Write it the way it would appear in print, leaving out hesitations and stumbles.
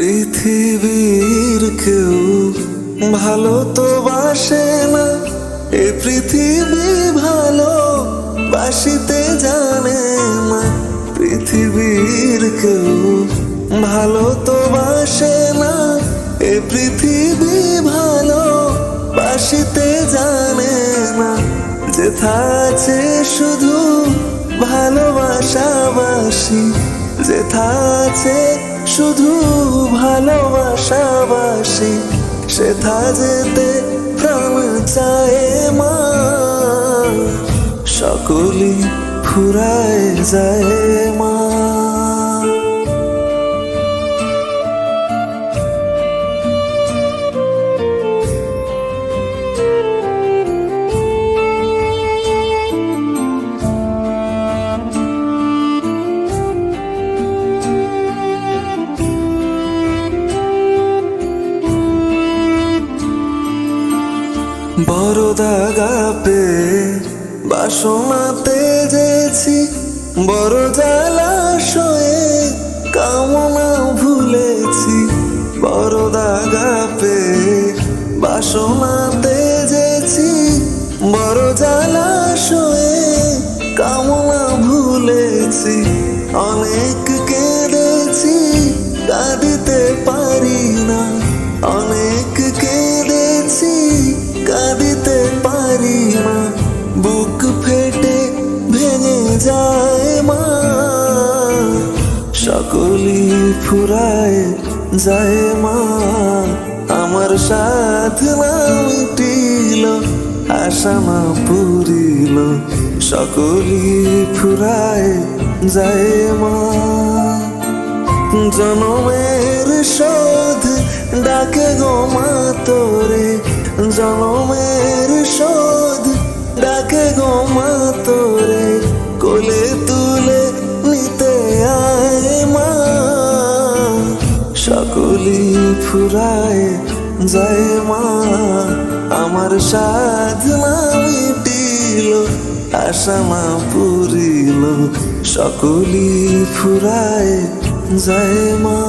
পৃথিবীর কেউ ভালো তো বাসে না, এ পৃথিবী ভালো বাসিতে জানে না। পৃথিবীর কেউ ভালো তো বাসে না, এ পৃথিবী ভালো বাসিতে জানে না। যেথা আছে শুধু ভালোবাসাবাসি, যেথা আছে শুধু ভালোবাসাবাসি, সেথা যেতে প্রাণ চায় মা। সকলই ফুরায় যায় মা। বড় দাগা পে বাসনাতে যেছি, বড় জলাশয়ে কামনা ভুলেছি। বড় দাগা পে বাসনাতে যেছি, বড় জলাশয়ে কামনা ভুলেছি। অনেক কেঁদেছি কাঁদিতে পারি না, অনেক কেঁদেছি কাঁদিতে পারি না। বুক ফেটে ভেঙে যায় মা। সকলই ফুরায় যায় মা। আমার সাধনা মিটিল, আশা না পুরিল, সকলই ফুরায় যায় মা। জনমের শোধ ডাকে গো মা তোরে, জনমের শোধ ডাকে গো মা তোরে। কোলে তুলে নিতে আয় মা। সকলই ফুরায় যায় মা। আমার সাধনা মিটিল, আশা না পুরিল, সকলই ফুরায় যায় মা।